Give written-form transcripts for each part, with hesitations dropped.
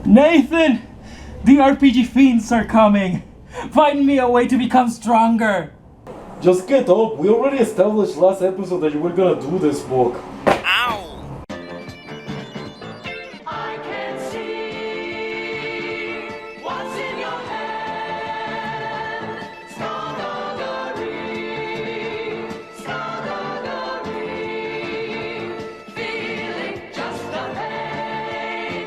Nathan! The RPG fiends are coming! Find me a way to become stronger! Just get up. We already established last episode that you were gonna do this book. Ow! I can see what's in your head. Skullduggery, skullduggery. Feeling just the pain.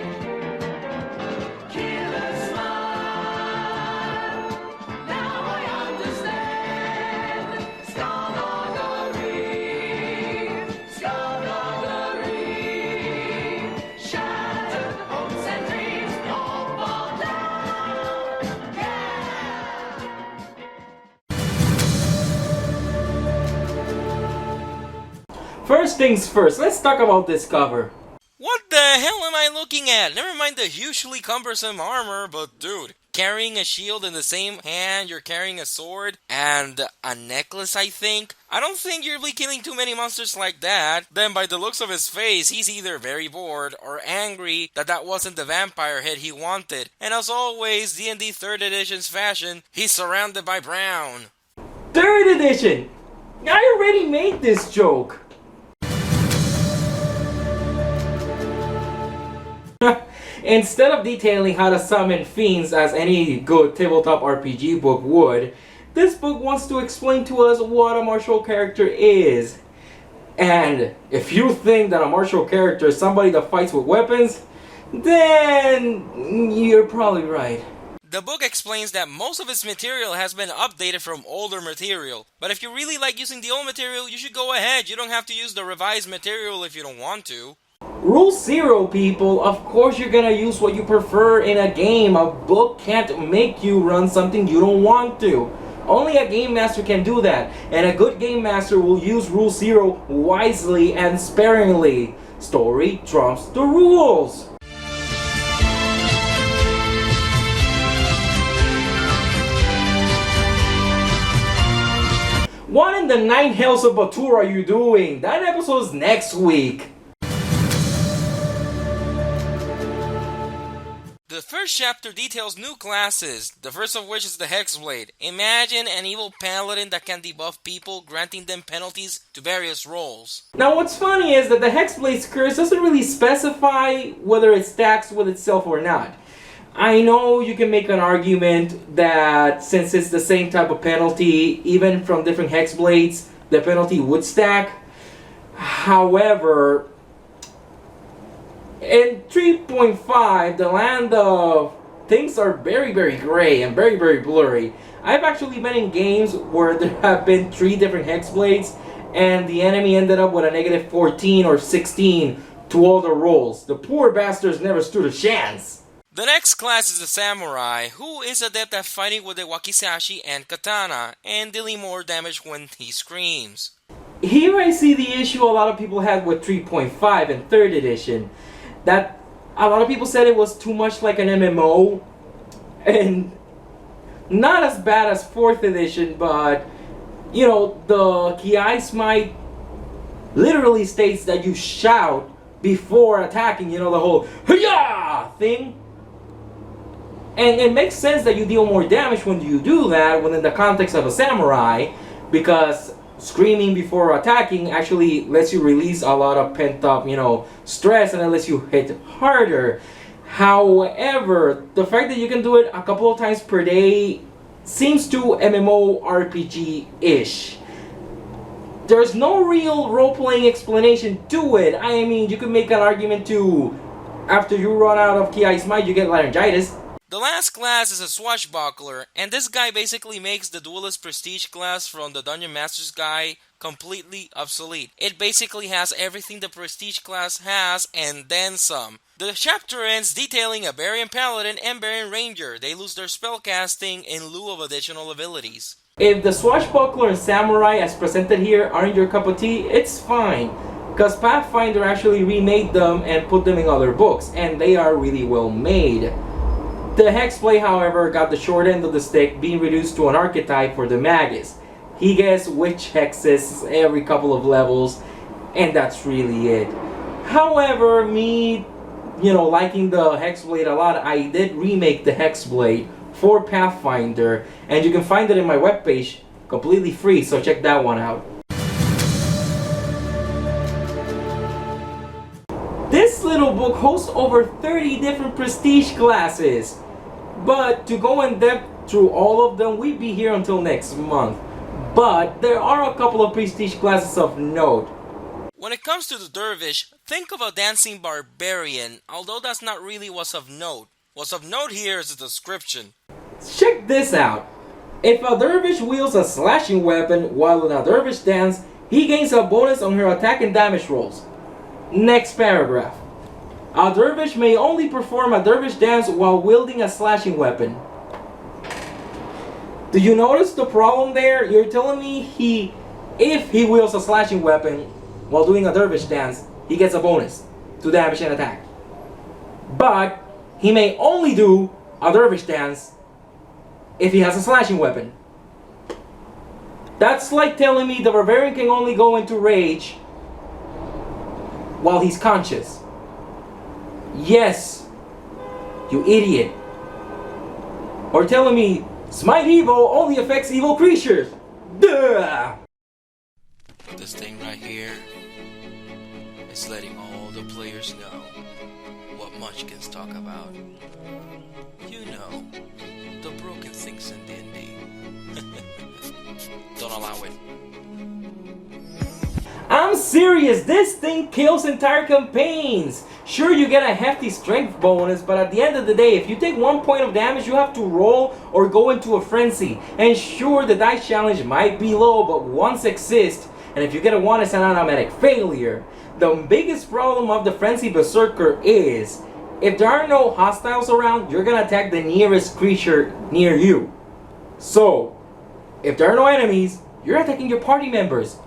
Killer smile. Now I understand. Skullduggery, skullduggery. Shattered hopes and dreams all fall down. Yeah. First things first, let's talk about this cover. What the hell am I looking at? Never mind the hugely cumbersome armor, but dude, carrying a shield in the same hand you're carrying a sword and a necklace, I think? I don't think you'll be killing too many monsters like that. Then by the looks of his face, he's either very bored or angry that wasn't the vampire head he wanted. And as always, D&D 3rd edition's fashion, he's surrounded by brown. 3rd edition! I already made this joke! Instead of detailing how to summon fiends as any good tabletop RPG book would, this book wants to explain to us what a martial character is. And if you think that a martial character is somebody that fights with weapons, then you're probably right. The book explains that most of its material has been updated from older material. But if you really like using the old material, you should go ahead. You don't have to use the revised material if you don't want to. Rule 0, people. Of course you're gonna use what you prefer in a game. A book can't make you run something you don't want to. Only a game master can do that. And a good game master will use Rule 0 wisely and sparingly. Story trumps the rules. What in the 9 hells of Batur are you doing? That episode's next week. The first chapter details new classes, the first of which is the Hexblade. Imagine an evil paladin that can debuff people, granting them penalties to various roles. Now what's funny is that the Hexblade's curse doesn't really specify whether it stacks with itself or not. I know you can make an argument that since it's the same type of penalty, even from different Hexblades, the penalty would stack. However, in 3.5, the land of things are very gray and very blurry. I've actually been in games where there have been 3 different Hexblades and the enemy ended up with a negative 14 or 16 to all the rolls. The poor bastards never stood a chance. The next class is the Samurai, who is adept at fighting with the wakizashi and katana, and dealing more damage when he screams. Here I see the issue a lot of people had with 3.5 and 3rd edition. That a lot of people said it was too much like an MMO, and not as bad as 4th edition, but you know, the Kiai Smite literally states that you shout before attacking, you know, the whole "Hiya!" thing. And it makes sense that you deal more damage when you do that within the context of a samurai, because screaming before attacking actually lets you release a lot of pent-up, you know, stress, and it lets you hit harder. However, the fact that you can do it a couple of times per day seems too MMORPG-ish. There's no real role-playing explanation to it. I mean, you could make an argument to, after you run out of Kiai Smite, you get laryngitis. The last class is a Swashbuckler, and this guy basically makes the Duelist Prestige class from the Dungeon Master's Guide completely obsolete. It basically has everything the Prestige class has, and then some. The chapter ends detailing a Barbarian Paladin and Barbarian Ranger. They lose their spellcasting in lieu of additional abilities. If the Swashbuckler and Samurai as presented here aren't your cup of tea, it's fine. Because Pathfinder actually remade them and put them in other books, and they are really well made. The Hexblade, however, got the short end of the stick, being reduced to an archetype for the Magus. He gets witch hexes every couple of levels, and that's really it. However, me liking the Hexblade a lot, I did remake the Hexblade for Pathfinder, and you can find it in my webpage completely free, so check that one out. This little book hosts over 30 different prestige classes, but to go in depth through all of them, we'd be here until next month. But there are a couple of prestige classes of note. When it comes to the dervish, think of a dancing barbarian, although that's not really what's of note. What's of note here is the description. Check this out. If a dervish wields a slashing weapon while in a dervish dance, he gains a bonus on her attack and damage rolls. Next paragraph. A dervish may only perform a dervish dance while wielding a slashing weapon. Do you notice the problem there? You're telling me if he wields a slashing weapon while doing a dervish dance, he gets a bonus to damage and attack. But he may only do a dervish dance if he has a slashing weapon. That's like telling me the barbarian can only go into rage while he's conscious. Yes, you idiot. Or telling me Smite Evil only affects evil creatures. Duh! This thing right here is letting all the players know what Munchkins talk about. You know, the broken things in D&D. Don't allow it. I'm serious, this thing kills entire campaigns. Sure, you get a hefty strength bonus, but at the end of the day, if you take 1 point of damage, you have to roll or go into a frenzy. And sure, the dice challenge might be low, but once exists, and if you get a 1, it's an automatic failure. The biggest problem of the Frenzied Berserker is, if there are no hostiles around, you're gonna attack the nearest creature near you. So, if there are no enemies, you're attacking your party members.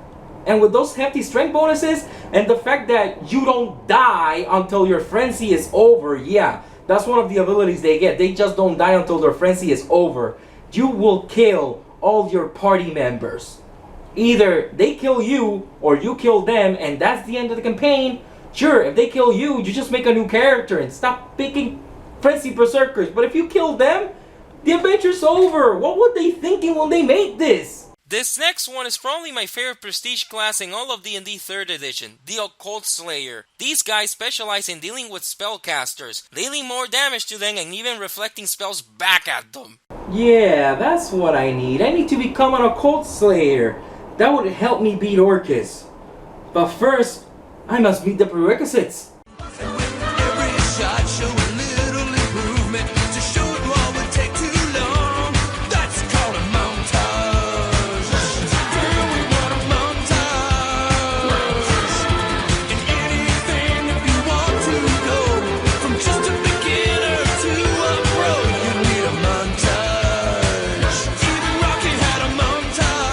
And with those hefty strength bonuses, and the fact that you don't die until your frenzy is over, yeah, that's one of the abilities they get. They just don't die until their frenzy is over. You will kill all your party members. Either they kill you, or you kill them, and that's the end of the campaign. Sure, if they kill you, you just make a new character and stop picking Frenzied Berserkers. But if you kill them, the adventure's over. What were they thinking when they made this? This next one is probably my favorite prestige class in all of D&D 3rd edition, the Occult Slayer. These guys specialize in dealing with spellcasters, dealing more damage to them and even reflecting spells back at them. Yeah, that's what I need. I need to become an Occult Slayer. That would help me beat Orcus. But first, I must meet the prerequisites. Every shot show a little improvement. To show it all would take too long. That's called a montage. Girl, we want a montage. In anything if you want to go. From just a beginner to a pro, you need a montage. Even Rocky had a montage.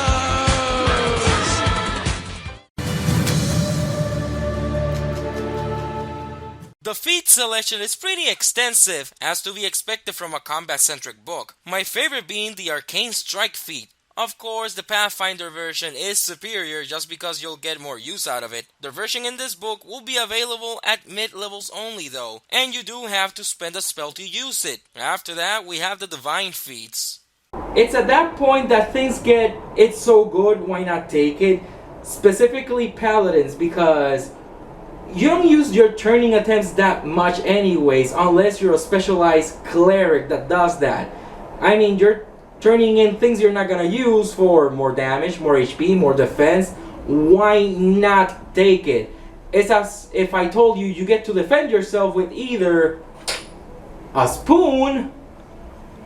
The feat selection is pretty extensive, as to be expected from a combat-centric book. My favorite being the Arcane Strike feat. Of course, the Pathfinder version is superior just because you'll get more use out of it. The version in this book will be available at mid-levels only though, and you do have to spend a spell to use it. After that, we have the Divine feats. It's at that point that things get, it's so good, why not take it? Specifically Paladins, because you don't use your turning attempts that much anyways, unless you're a specialized cleric that does that. I mean, you're turning in things you're not gonna use for more damage, more HP, more defense. Why not take it? It's as if I told you you get to defend yourself with either a spoon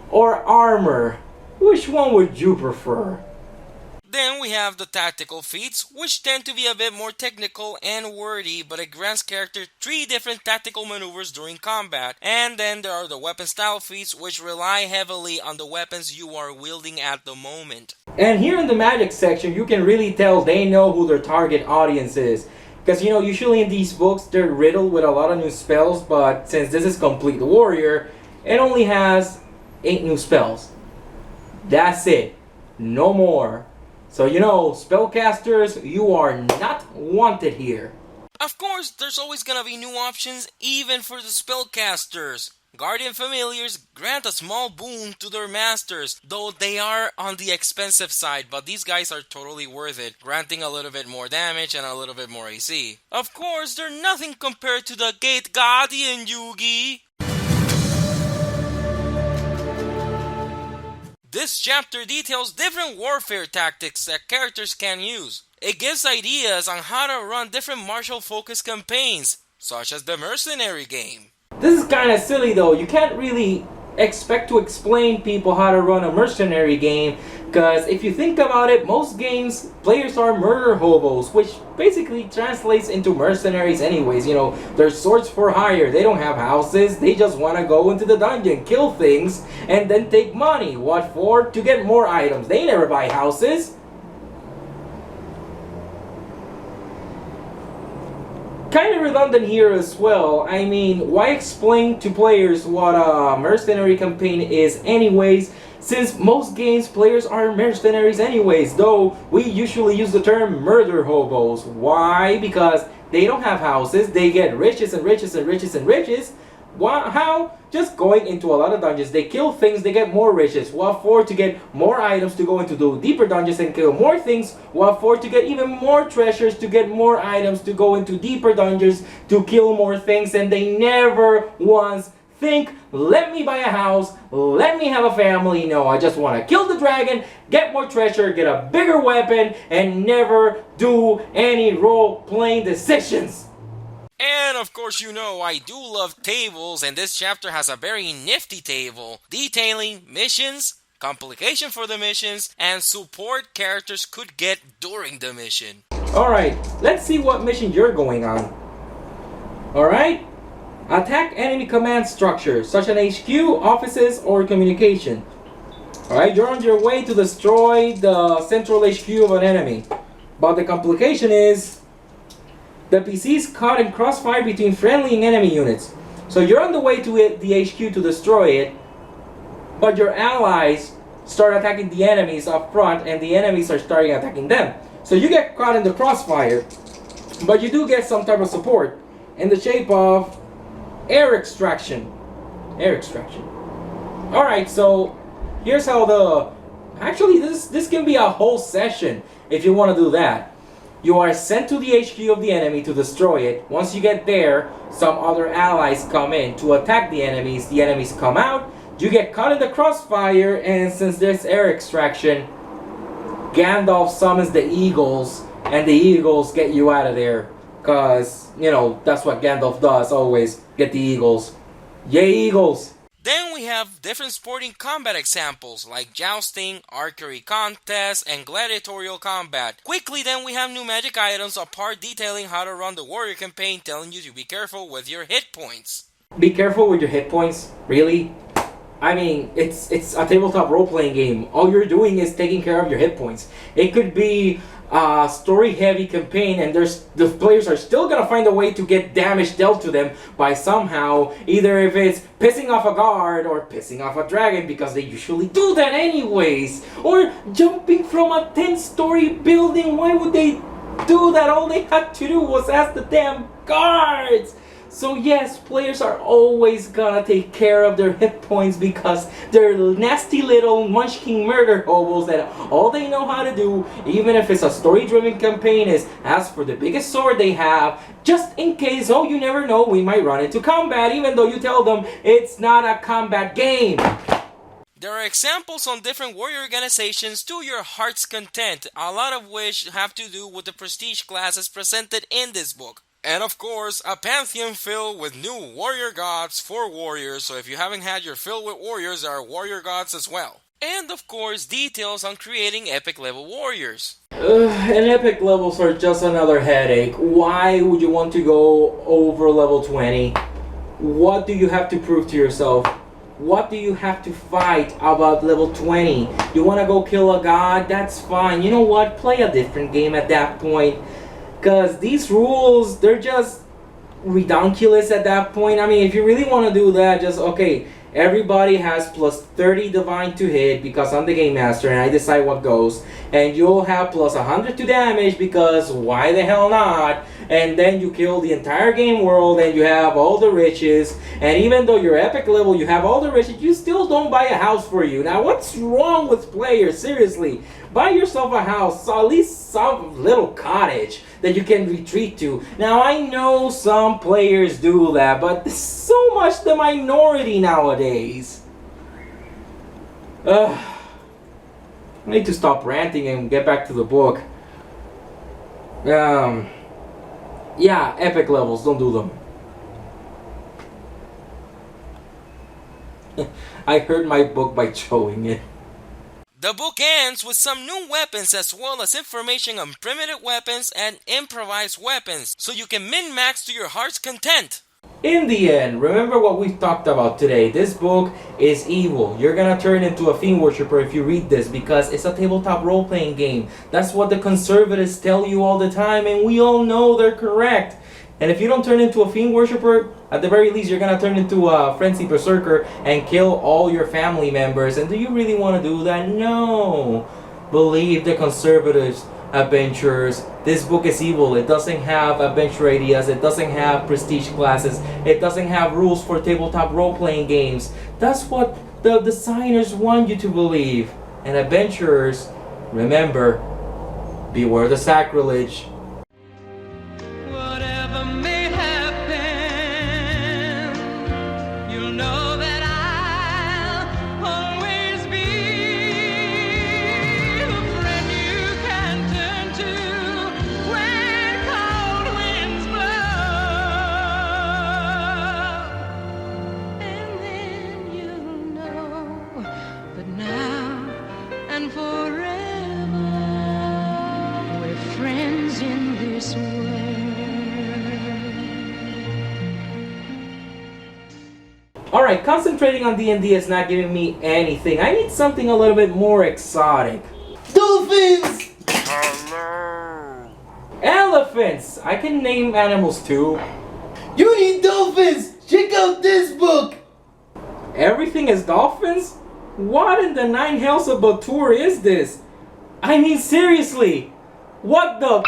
or armor. Which one would you prefer? Then we have the tactical feats, which tend to be a bit more technical and wordy, but it grants character 3 different tactical maneuvers during combat. And then there are the weapon style feats, which rely heavily on the weapons you are wielding at the moment. And here in the magic section, you can really tell they know who their target audience is. Because, you know, usually in these books, they're riddled with a lot of new spells, but since this is Complete Warrior, it only has 8 new spells. That's it. No more. So, you know, spellcasters, you are not wanted here. Of course, there's always gonna be new options even for the spellcasters. Guardian Familiars grant a small boon to their masters, though they are on the expensive side, but these guys are totally worth it, granting a little bit more damage and a little bit more AC. Of course, they're nothing compared to the Gate Guardian Yugi. This chapter details different warfare tactics that characters can use. It gives ideas on how to run different martial-focused campaigns, such as the Mercenary game. This is kind of silly though. You can't really expect to explain people how to run a mercenary game, because if you think about it, most games players are murder hobos, which basically translates into mercenaries anyways. You know, they're swords for hire, they don't have houses, they just want to go into the dungeon, kill things, and then take money. What for? To get more items. They never buy houses. Kind of redundant here as well. I mean, why explain to players what a mercenary campaign is anyways, since most games players are mercenaries anyways, though we usually use the term murder hobos. Why? Because they don't have houses, they get riches and riches and riches and riches. How? Just going into a lot of dungeons, they kill things, they get more riches. What for? To get more items to go into the deeper dungeons and kill more things. What for? To get even more treasures, to get more items, to go into deeper dungeons, to kill more things. And they never once think, let me buy a house, let me have a family. No, I just want to kill the dragon, get more treasure, get a bigger weapon, and never do any role-playing decisions. And of course you know I do love tables, and this chapter has a very nifty table detailing missions, complication for the missions, and support characters could get during the mission. Alright, let's see what mission you're going on. Alright? Attack enemy command structures, such as HQ, offices, or communication. Alright, you're on your way to destroy the central HQ of an enemy. But the complication is the PC is caught in crossfire between friendly and enemy units. So you're on the way to the HQ to destroy it, but your allies start attacking the enemies up front, and the enemies are starting attacking them. So you get caught in the crossfire, but you do get some type of support in the shape of air extraction. Air extraction. Alright, so here's how the... Actually, this can be a whole session if you want to do that. You are sent to the HQ of the enemy to destroy it. Once you get there, some other allies come in to attack the enemies. The enemies come out, you get caught in the crossfire, and since there's air extraction, Gandalf summons the eagles, and the eagles get you out of there. Cause, you know, that's what Gandalf does, always get the eagles. Yay, eagles! Then we have different sporting combat examples like jousting, archery contests, and gladiatorial combat. Quickly then we have new magic items, a part detailing how to run the warrior campaign, telling you to be careful with your hit points. Be careful with your hit points? Really? I mean, it's a tabletop role-playing game. All you're doing is taking care of your hit points. It could be a story-heavy campaign, and the players are still gonna find a way to get damage dealt to them by somehow, either if it's pissing off a guard or pissing off a dragon, because they usually do that anyways, or jumping from a 10-story building. Why would they do that? All they had to do was ask the damn guards. So yes, players are always gonna take care of their hit points because they're nasty little munchkin murder hobos that all they know how to do, even if it's a story-driven campaign, is ask for the biggest sword they have, just in case, oh, you never know, we might run into combat, even though you tell them it's not a combat game. There are examples on different warrior organizations to your heart's content, a lot of which have to do with the prestige classes presented in this book. And of course, a pantheon filled with new warrior gods for warriors, so if you haven't had your fill with warriors, there are warrior gods as well. And of course, details on creating epic level warriors. And epic levels are just another headache. Why would you want to go over level 20? What do you have to prove to yourself? What do you have to fight about level 20? You want to go kill a god? That's fine. You know what? Play a different game at that point. Because these rules, they're just redonkulous at that point. I mean, if you really want to do that, just, okay, Everybody has plus 30 divine to hit because I'm the game master and I decide what goes. And you'll have plus 100 to damage because why the hell not? And then you kill the entire game world and you have all the riches. And even though you're epic level, you have all the riches, you still don't buy a house for you. Now what's wrong with players? Seriously, buy yourself a house, so at least some little cottage that you can retreat to. Now I know some players do that, but it's so much the minority nowadays. I need to stop ranting and get back to the book. Yeah, epic levels, don't do them. I heard my book by showing it. The book ends with some new weapons as well as information on primitive weapons and improvised weapons, so you can min-max to your heart's content. In the end, remember what we've talked about today. This book is evil. You're gonna turn into a fiend worshiper if you read this because it's a tabletop role-playing game. That's what the conservatives tell you all the time, and we all know they're correct. And if you don't turn into a fiend worshiper, at the very least you're gonna turn into a frenzied berserker and kill all your family members. And do you really want to do that? No. Believe the conservatives, adventurers. This book is evil. It doesn't have adventure ideas. It doesn't have prestige classes. It doesn't have rules for tabletop role-playing games. That's what the designers want you to believe. And adventurers, remember, beware the sacrilege. Whatever may happen, you'll know that I'll always be the friend you can turn to when cold winds blow. And then you'll know that now and forever we're friends in this world. Alright, concentrating on D&D is not giving me anything. I need something a little bit more exotic. Dolphins! Elephants! I can name animals too. You need dolphins! Check out this book! Everything is dolphins? What in the nine hells of Batur is this? I mean seriously! What the...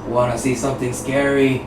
Wanna see something scary?